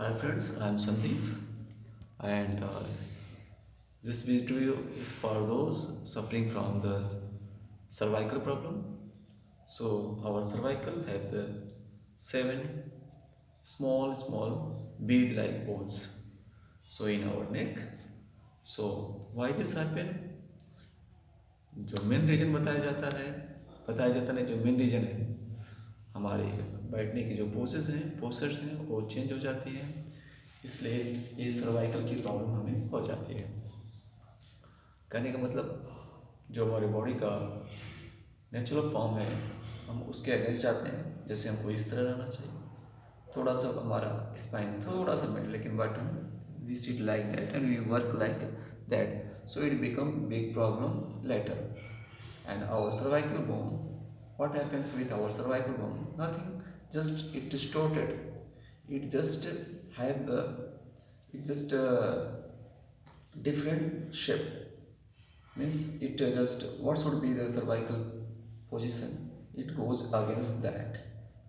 Hi friends, I am Sandeep and this video is for those suffering from the cervical problem. So our cervical have the seven small bead like bones. So in our neck. So why this happen? जो main reason बताया जाता है जो main reason है हमारे बैठने की जो पोसेस हैं पोस्चर्स हैं वो चेंज हो जाती हैं, इसलिए ये सर्वाइकल की प्रॉब्लम हमें हो जाती है। कहने का मतलब जो हमारे बॉडी का नेचुरल फॉर्म है हम उसके अगेंस्ट जाते हैं। जैसे हमको इस तरह रहना चाहिए, थोड़ा सा हमारा स्पाइन थोड़ा सा बेंड, लेकिन बट हम we sit like that and we work like that, so it become big problem later. And our cervical bone, what happens with our cervical bone? Nothing, just it distorted, it just have the it just different shape, means it just what should be the cervical position, it goes against that,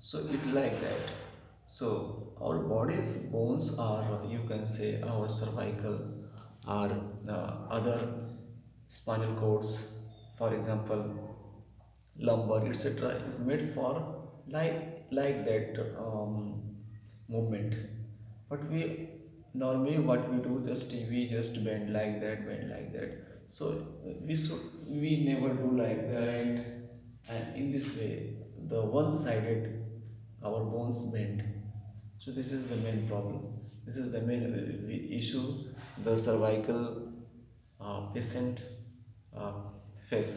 so it like that. So our body's bones are, you can say, our cervical or other spinal cords, for example lumbar etc., is made for like that movement. But we normally what we do, just bend like that. So we never do like that, and in this way the one sided our bones bend. So this is the main problem, this is the main issue the cervical patient uh, face.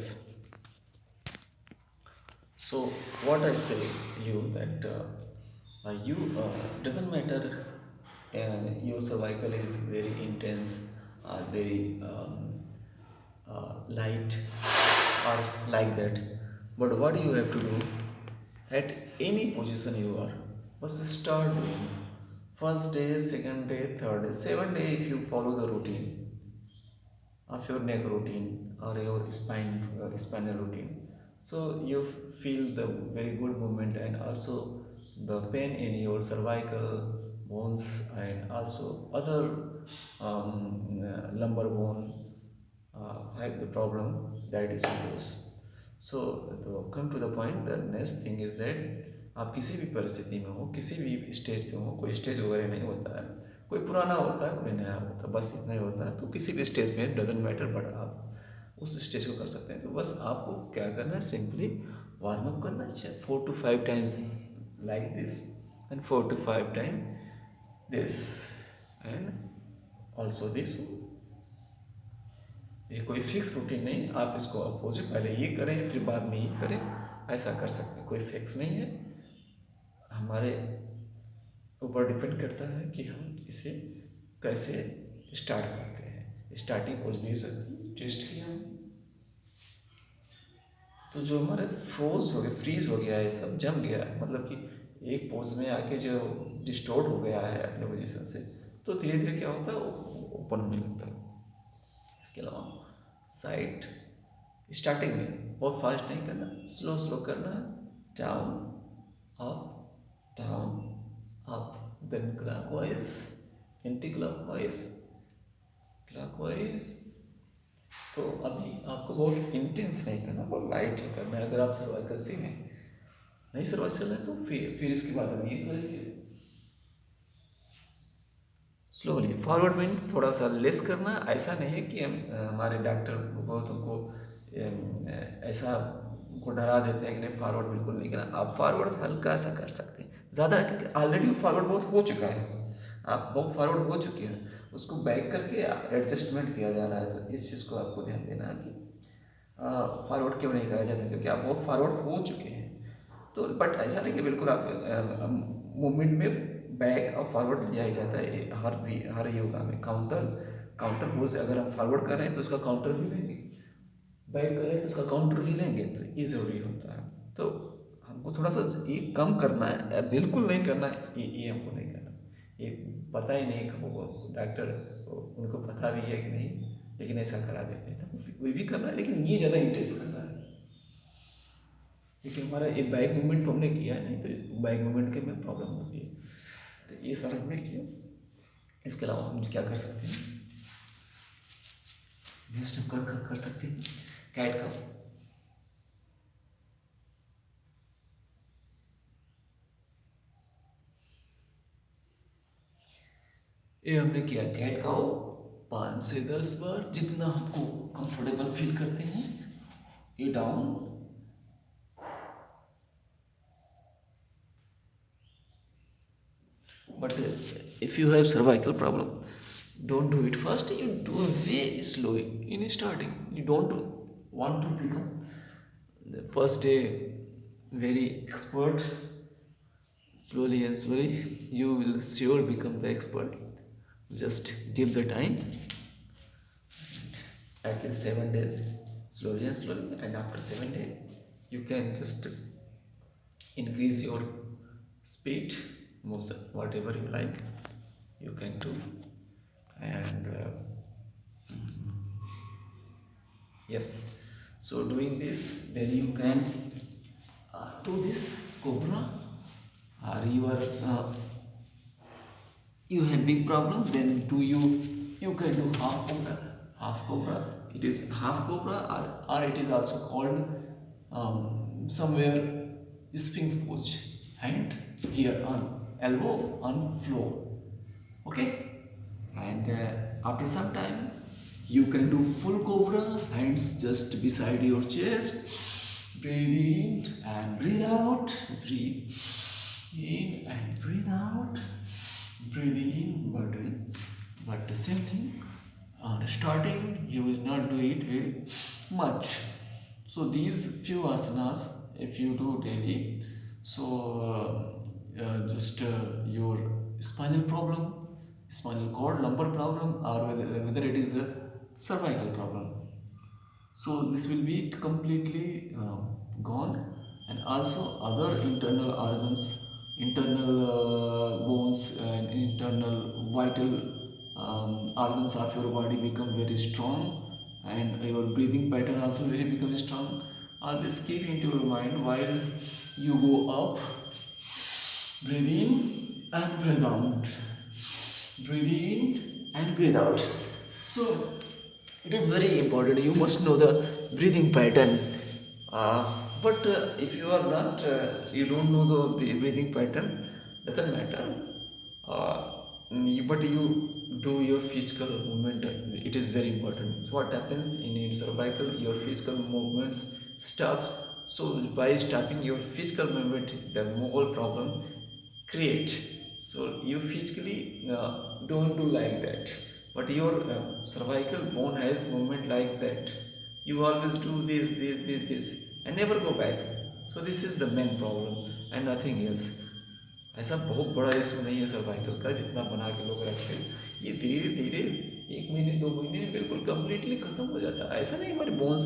So what I say you that you doesn't matter your cervical is very intense or very light or like that, but what you have to do at any position you are, first start doing first day, second day, third day, 7 day if you follow the routine of your neck routine or your spinal routine, so you feel the very good movement, and also the pain in your cervical bones and also other lumbar bone have the problem that is goes. So to come to the point, the next thing is that आप किसी भी परिस्थिति में हो, किसी भी stage पे हो, कोई स्टेज वगैरह नहीं होता है, कोई पुराना होता है कोई नया होता है, बस इतना ही होता है। तो किसी भी स्टेज में डजेंट मैटर, बट आप उस स्टेज को कर सकते हैं। तो बस आपको क्या करना है, सिंपली वार्म अप करना है 4 to 5 times like this and 4 to 5 times this and also this. ये कोई फिक्स रूटीन नहीं, आप इसको अपोजिट पहले ये करें फिर बाद में ये करें, ऐसा कर सकते हैं, कोई फिक्स नहीं है। हमारे ऊपर डिपेंड करता है कि हम इसे कैसे स्टार्ट करते हैं। स्टार्टिंग कुछ भी हो सकती है, टेस्ट किया तो जो हमारे फ्रोज हो गया, फ्रीज हो गया है, सब जम गया है, मतलब कि एक पोज में आके जो डिस्टोर्ट हो गया है अपने पोजीशन से, तो धीरे धीरे क्या होता है ओपन होने लगता है। इसके अलावा साइड स्टार्टिंग में बहुत फास्ट नहीं करना, स्लो स्लो करना है, down up then clockwise, anti clockwise, clockwise. तो अभी आपको बहुत इंटेंस नहीं करना, बहुत लाइट ही करना है। अगर आप सर्वाइकल से हैं, नहीं सर्वाइकल है, तो फिर इसके बाद हम ये करेंगे स्लोली फॉरवर्ड में थोड़ा सा लेस करना। ऐसा नहीं है कि हम हमारे डॉक्टर बहुत हमको ऐसा को डरा देते हैं कि नहीं फॉरवर्ड बिल्कुल नहीं करना। आप फॉरवर्ड हल्का सा कर सकते हैं, ज़्यादा नहीं, क्योंकि ऑलरेडी फॉरवर्ड बहुत हो चुका है, आप बहुत फॉरवर्ड हो चुके हैं, उसको बैक करके एडजस्टमेंट किया जा रहा है। तो इस चीज़ को आपको ध्यान देना है कि फॉरवर्ड क्यों नहीं करा जाता, क्योंकि आप बहुत फॉरवर्ड हो चुके हैं। तो बट ऐसा नहीं कि बिल्कुल आप मूवमेंट में बैक और फॉरवर्ड लिया ही जाता है। हर योगा में काउंटर पोज अगर हम फॉरवर्ड कर रहे हैं तो उसका काउंटर भी लेंगे, बैक कर रहे हैं तो उसका काउंटर भी लेंगे, तो ये ज़रूरी होता है। तो हमको थोड़ा सा ये कम करना है, बिल्कुल नहीं करना है, ये हमको नहीं करना। ये पता ही नहीं हमको, डॉक्टर उनको पता भी है कि नहीं, लेकिन ऐसा करा देते हैं। तो कोई भी करना है, लेकिन ये ज़्यादा इंटेंस करना है, क्योंकि हमारा ये बैक मूवमेंट तो हमने किया नहीं, तो बैक मूवमेंट के में प्रॉब्लम होती है। तो ये सारा हमने किया। इसके अलावा हम क्या कर सकते हैं, नेक्स्ट हम कर सकते हैं कैट का। ये हमने किया कैट का 5 से 10 बार, जितना आपको कंफर्टेबल फील करते हैं। ये down, but if you have cervical problem, don't do it first. You do it very slowly in starting. You don't want to become the first day very expert. Slowly and slowly you will sure become the expert. Just give the time, at least 7 days, slowly and slowly, and after 7 days you can just increase your speed, most whatever you like you can do. And yes, so doing this, then you can do this cobra, or you have big problem, then you can do half cobra. Half cobra, it is half cobra, or it is also called somewhere sphinx pose, hand here on elbow on floor. Okay, and after some time you can do full cobra, hands just beside your chest. Breathe in and breathe out, breathe in and breathe out, breathe in, but the same thing. Starting you will not do it very much. So these few asanas, if you do daily, so just your spinal problem, spinal cord lumbar problem, or whether it is a cervical problem, so this will be completely gone. And also other internal organs, internal bones and internal vital organs of your body become very strong, and your breathing pattern also very become strong. Always keep into your mind while you go up, breathe in and breathe out, breathe in and breathe out. So it is very important, you must know the breathing pattern. But if you are not you don't know the breathing pattern, doesn't matter. But you do your physical movement, it is very important. So what happens in cervical, your physical movements stop. So by stopping your physical movement, the whole problem create. So you physically don't do like that, but your cervical bone has movement like that. You always do this and never go back. So this is the main problem and nothing else. ऐसा बहुत बड़ा issue नहीं है cervical का जितना बना के लोग रखते हैं। ये धीरे धीरे 1 महीने 2 महीने में बिल्कुल कम्प्लीटली ख़त्म हो जाता है। ऐसा नहीं हमारी बोन्स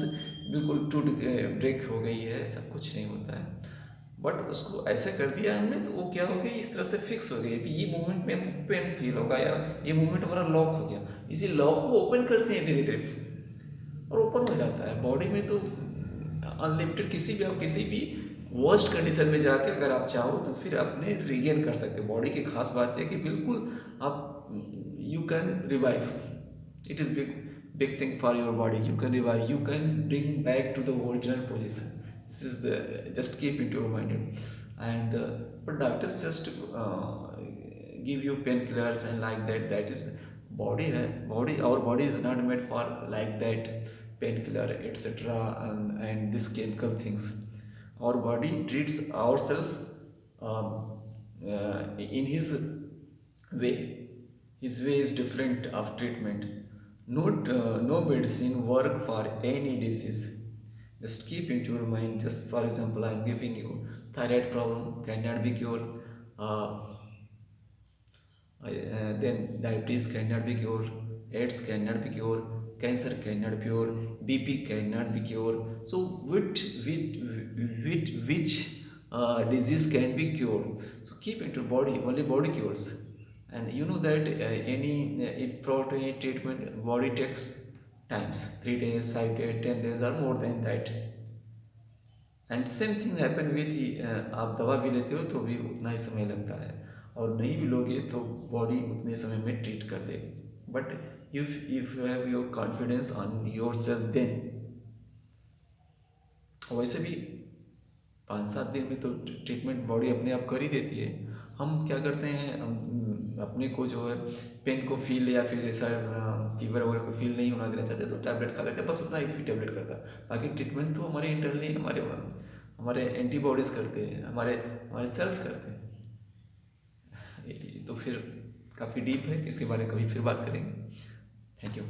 बिल्कुल टूट ब्रेक हो गई है, ऐसा कुछ नहीं होता है। बट उसको ऐसा कर दिया हमने तो वो क्या हो गई, इस तरह से फिक्स हो गई कि ये मूवमेंट में हमको पेन फील होगा या ये मूवमेंट हमारा लॉक हो गया। इसी लॉक को ओपन करते हैं धीरे धीरे और ओपन हो जाता है बॉडी में। तो अनलिमिटेड किसी भी वर्स्ट कंडीशन में जाके अगर आप चाहो तो फिर अपने रिगेन कर सकते हो बॉडी की। खास बात है कि बिल्कुल आप you can revive, it is big thing for your body. You can revive, you can bring back to the original position. This is the, just keep it your mind. And but doctors just give you painkillers and like that. That is body है, body, our body is not made for like that painkiller etc. and this chemical things. Our body treats ourselves in his way. His way is different of treatment. No medicine work for any disease. Just keep into your mind. Just for example, I am giving you thyroid problem cannot be cured. Then diabetes cannot be cured. AIDS cannot be cured. Cancer cannot be cured. BP cannot be cured. So which disease can be cured? So keep into body, only body cures. And you know that if for any treatment, body takes times, 3 days, 5 days, 10 days or more than that. And same thing happen with आप दवा भी लेते हो तो भी उतना ही समय लगता है। और नहीं भी लोगे तो बॉडी उतने समय में ट्रीट कर देगी। But if you have your confidence on yourself then, वैसे भी 5-7 दिन में तो ट्रीटमेंट बॉडी अपने आप कर ही देती है। हम क्या करते हैं, हम अपने को जो है पेन को फील या फिर ऐसा फीवर वगैरह को फील नहीं होना देना चाहते तो टैबलेट खा लेते हैं, बस उतना ही फी टैबलेट करता है। बाकी ट्रीटमेंट तो हमारे इंटरनली हमारे एंटीबॉडीज़ करते हैं, हमारे हमारे सेल्स करते हैं। तो फिर काफ़ी डीप है, इसके बारे में कभी फिर बात करेंगे। Thank you.